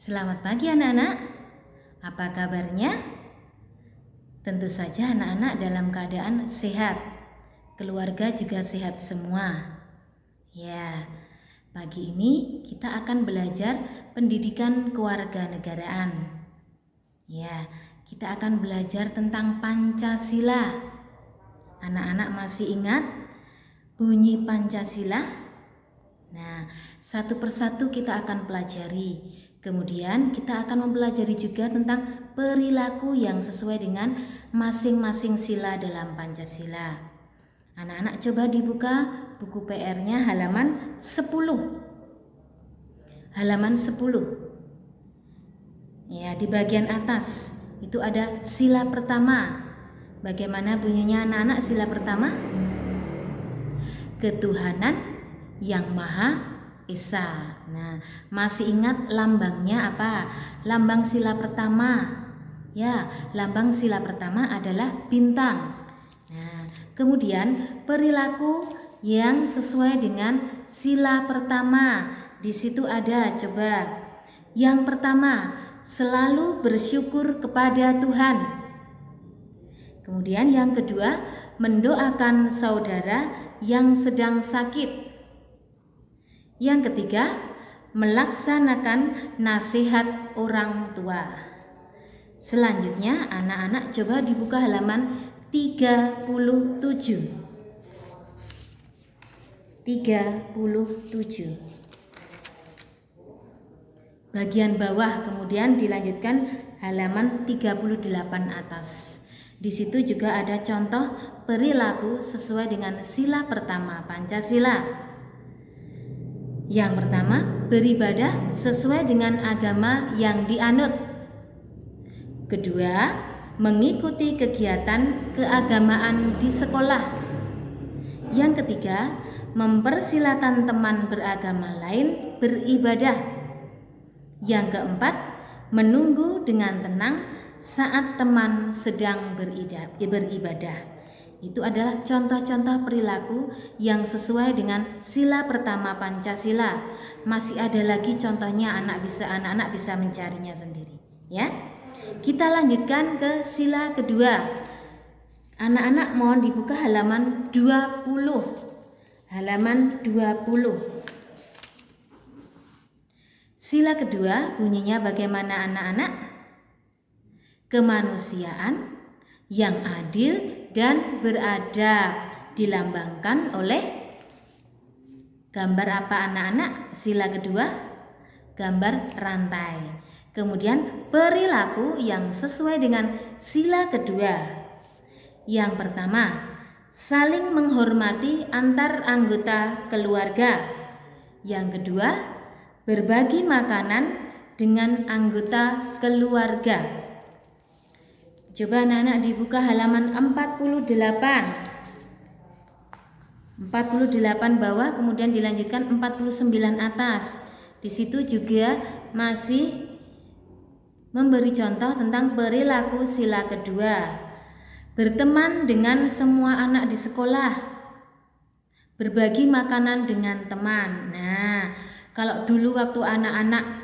Selamat pagi anak-anak, apa kabarnya? Tentu saja anak-anak dalam keadaan sehat, keluarga juga sehat semua. Ya, pagi ini kita akan belajar pendidikan kewarganegaraan. Ya, kita akan belajar tentang Pancasila. Anak-anak masih ingat bunyi Pancasila? Nah, satu persatu kita akan pelajari. Kemudian kita akan mempelajari juga tentang perilaku yang sesuai dengan masing-masing sila dalam Pancasila. Anak-anak coba dibuka buku PR-nya halaman 10. Halaman 10. Ya, di bagian atas itu ada sila pertama. Bagaimana bunyinya anak-anak sila pertama? Ketuhanan yang Maha Esa. Nah, masih ingat lambangnya apa? Lambang sila pertama. Ya, lambang sila pertama adalah bintang. Nah, kemudian perilaku yang sesuai dengan sila pertama. Di situ ada, coba. Yang pertama, selalu bersyukur kepada Tuhan. Kemudian yang kedua, mendoakan saudara yang sedang sakit. Yang ketiga, melaksanakan nasihat orang tua. Selanjutnya, anak-anak coba dibuka halaman 37. 37. Bagian bawah kemudian dilanjutkan halaman 38 atas. Di situ juga ada contoh perilaku sesuai dengan sila pertama Pancasila. Yang pertama, beribadah sesuai dengan agama yang dianut. Kedua, mengikuti kegiatan keagamaan di sekolah. Yang ketiga, mempersilakan teman beragama lain beribadah. Yang keempat, menunggu dengan tenang saat teman sedang beribadah. Itu adalah contoh-contoh perilaku yang sesuai dengan sila pertama Pancasila. Masih ada lagi contohnya, anak-anak bisa mencarinya sendiri, ya. Kita lanjutkan ke sila kedua. Anak-anak mohon dibuka halaman 20. Halaman 20. Sila kedua bunyinya bagaimana anak-anak? Kemanusiaan yang adil dan beradab, dilambangkan oleh gambar apa anak-anak? Sila kedua, gambar rantai. Kemudian perilaku yang sesuai dengan sila kedua. Yang pertama, saling menghormati antar anggota keluarga. Yang kedua, berbagi makanan dengan anggota keluarga. Coba anak-anak dibuka halaman 48. 48 bawah, kemudian dilanjutkan 49 atas. Di situ juga masih memberi contoh tentang perilaku sila kedua. Berteman dengan semua anak di sekolah. Berbagi makanan dengan teman. Nah, kalau dulu waktu anak-anak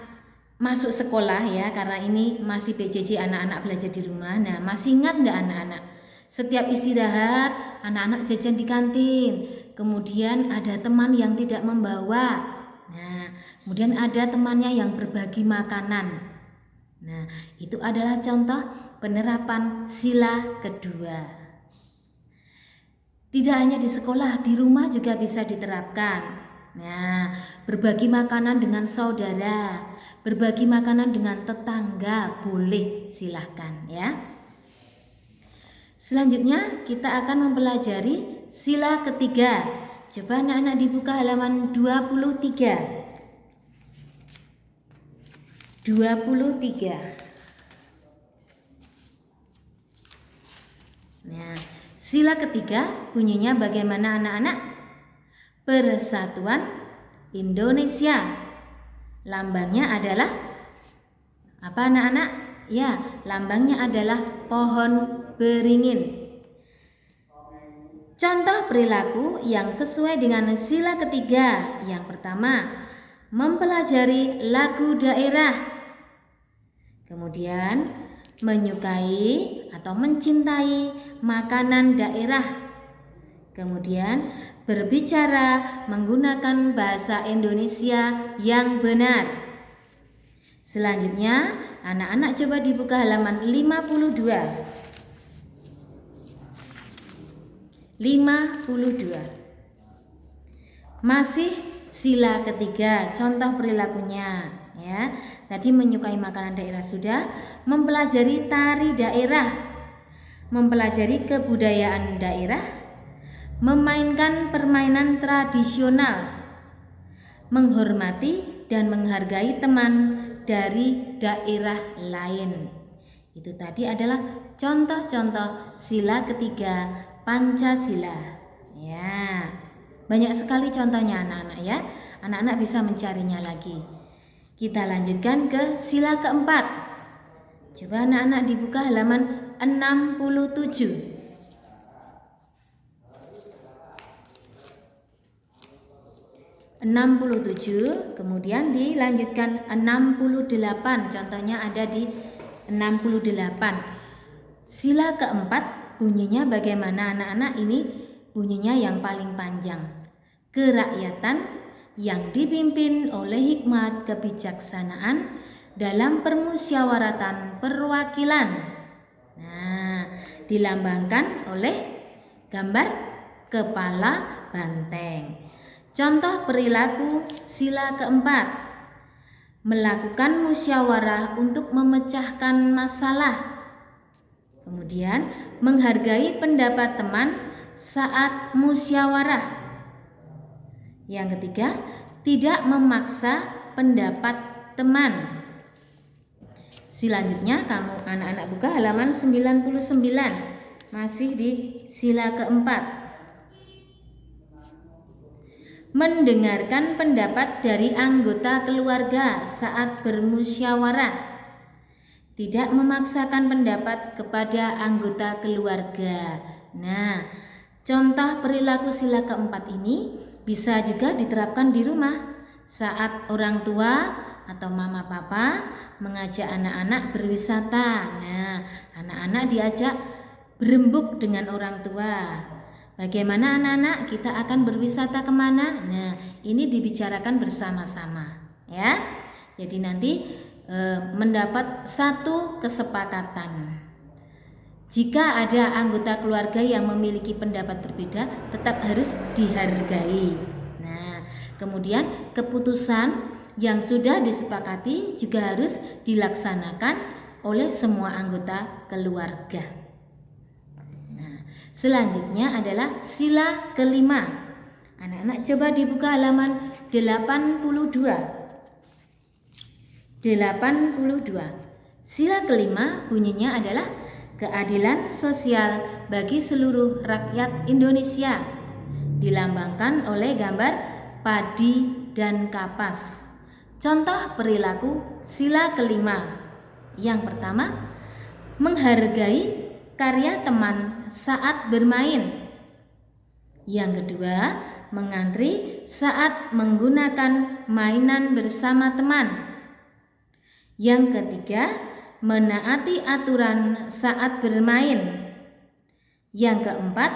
masuk sekolah ya, karena ini masih PJJ, anak-anak belajar di rumah. Nah, masih ingat enggak anak-anak? Setiap istirahat, anak-anak jajan di kantin. Kemudian ada teman yang tidak membawa. Nah, kemudian ada temannya yang berbagi makanan. Nah, itu adalah contoh penerapan sila kedua. Tidak hanya di sekolah, di rumah juga bisa diterapkan. Nah, berbagi makanan dengan saudara, berbagi makanan dengan tetangga, boleh, silahkan ya. Selanjutnya kita akan mempelajari sila ketiga. Coba anak-anak dibuka halaman 23. 23. Nah, sila ketiga bunyinya bagaimana anak-anak? Persatuan Indonesia. Lambangnya adalah apa anak-anak? Ya, lambangnya adalah pohon beringin. Contoh perilaku yang sesuai dengan sila ketiga. Yang pertama, mempelajari lagu daerah. Kemudian menyukai atau mencintai makanan daerah. Kemudian berbicara menggunakan bahasa Indonesia yang benar. Selanjutnya, anak-anak coba dibuka halaman 52. 52. Masih sila ketiga, contoh perilakunya ya. Tadi menyukai makanan daerah sudah, mempelajari tari daerah, mempelajari kebudayaan daerah, memainkan permainan tradisional, menghormati dan menghargai teman dari daerah lain. Itu tadi adalah contoh-contoh sila ketiga Pancasila. Ya, banyak sekali contohnya anak-anak ya. Anak-anak bisa mencarinya lagi. Kita lanjutkan ke sila keempat. Coba anak-anak dibuka halaman 67. 67, kemudian dilanjutkan 68. Contohnya ada di 68. Sila keempat bunyinya bagaimana anak-anak? Ini bunyinya yang paling panjang. Kerakyatan yang dipimpin oleh hikmat kebijaksanaan dalam permusyawaratan perwakilan. Nah, dilambangkan oleh gambar kepala banteng. Contoh perilaku sila keempat: melakukan musyawarah untuk memecahkan masalah. Kemudian menghargai pendapat teman saat musyawarah. Yang ketiga, tidak memaksa pendapat teman. Selanjutnya kamu anak-anak buka halaman 99. Masih di sila keempat. Mendengarkan pendapat dari anggota keluarga saat bermusyawarah. Tidak memaksakan pendapat kepada anggota keluarga. Nah, contoh perilaku sila keempat ini bisa juga diterapkan di rumah saat orang tua atau mama papa mengajak anak-anak berwisata. Nah, anak-anak diajak berembuk dengan orang tua. Bagaimana anak-anak kita akan berwisata kemana? Nah, ini dibicarakan bersama-sama ya. Jadi nanti mendapat satu kesepakatan. Jika ada anggota keluarga yang memiliki pendapat berbeda, tetap harus dihargai. Nah, kemudian keputusan yang sudah disepakati juga harus dilaksanakan oleh semua anggota keluarga. Nah, selanjutnya adalah sila kelima. Anak-anak coba dibuka halaman 82. 82. Sila kelima bunyinya adalah keadilan sosial bagi seluruh rakyat Indonesia, dilambangkan oleh gambar padi dan kapas. Contoh perilaku sila kelima. Yang pertama, menghargai karya teman saat bermain. Yang kedua, mengantri saat menggunakan mainan bersama teman. Yang ketiga, menaati aturan saat bermain. Yang keempat,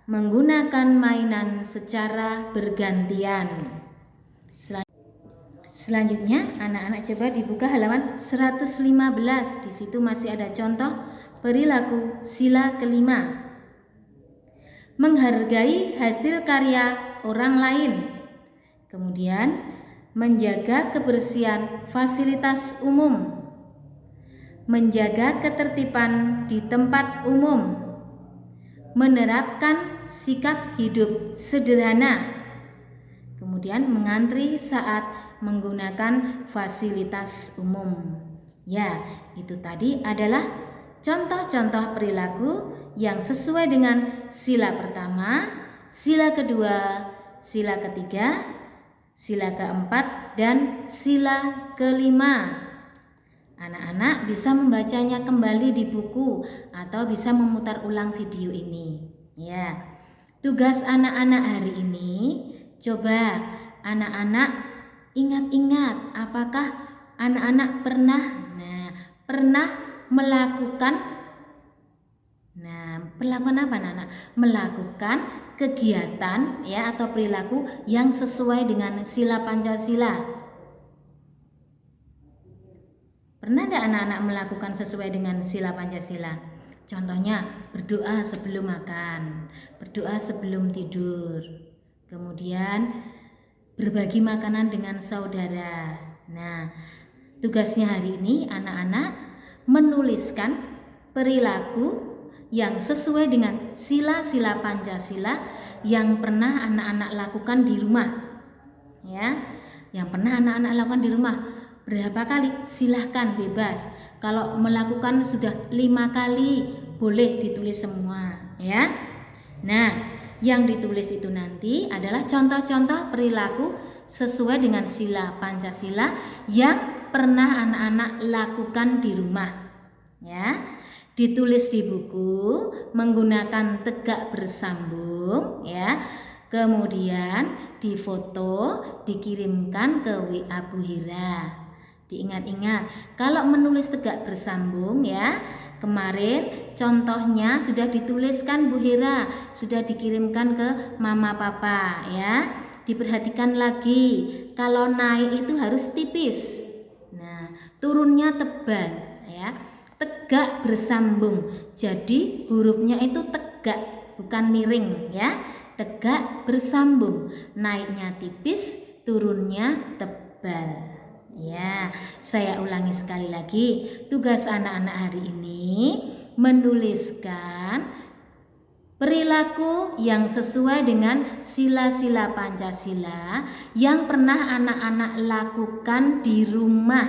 menggunakan mainan secara bergantian. Selanjutnya, anak-anak coba dibuka halaman 115. Di situ masih ada contoh perilaku sila kelima. Menghargai hasil karya orang lain. Kemudian, menjaga kebersihan fasilitas umum. Menjaga ketertiban di tempat umum, menerapkan sikap hidup sederhana, kemudian mengantri saat menggunakan fasilitas umum. Ya, itu tadi adalah contoh-contoh perilaku yang sesuai dengan sila pertama, sila kedua, sila ketiga, sila keempat, dan sila kelima. Anak-anak bisa membacanya kembali di buku atau bisa memutar ulang video ini. Ya, tugas anak-anak hari ini, coba anak-anak ingat-ingat apakah anak-anak pernah melakukan, nah perlakuan apa anak-anak? Melakukan kegiatan ya atau perilaku yang sesuai dengan sila Pancasila. Pernah tidak anak-anak melakukan sesuai dengan sila Pancasila? Contohnya berdoa sebelum makan, berdoa sebelum tidur, kemudian berbagi makanan dengan saudara. Nah, tugasnya hari ini anak-anak menuliskan perilaku yang sesuai dengan sila-sila Pancasila yang pernah anak-anak lakukan di rumah. Ya, yang pernah anak-anak lakukan di rumah. Berapa kali? Silahkan bebas. Kalau melakukan sudah 5 kali, boleh ditulis semua, ya. Nah, yang ditulis itu nanti adalah contoh-contoh perilaku sesuai dengan sila Pancasila yang pernah anak-anak lakukan di rumah, ya. Ditulis di buku menggunakan tegak bersambung, ya. Kemudian difoto, dikirimkan ke WA Bu Hira. Diingat-ingat, kalau menulis tegak bersambung ya, kemarin contohnya sudah dituliskan Bu Hira, sudah dikirimkan ke Mama Papa ya. Diperhatikan lagi, kalau naik itu harus tipis. Nah, turunnya tebal ya. Tegak bersambung. Jadi hurufnya itu tegak, bukan miring ya. Tegak bersambung. Naiknya tipis, turunnya tebal. Ya, saya ulangi sekali lagi. Tugas anak-anak hari ini menuliskan perilaku yang sesuai dengan sila-sila Pancasila yang pernah anak-anak lakukan di rumah.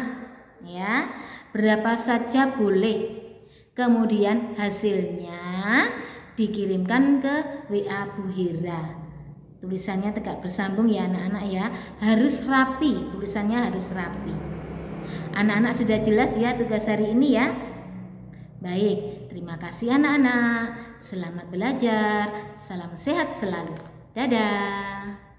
Ya, berapa saja boleh. Kemudian hasilnya dikirimkan ke WA Bu Hira. Tulisannya tegak bersambung ya anak-anak ya. Harus rapi, tulisannya harus rapi. Anak-anak sudah jelas ya tugas hari ini ya. Baik, terima kasih anak-anak. Selamat belajar. Salam sehat selalu. Dadah.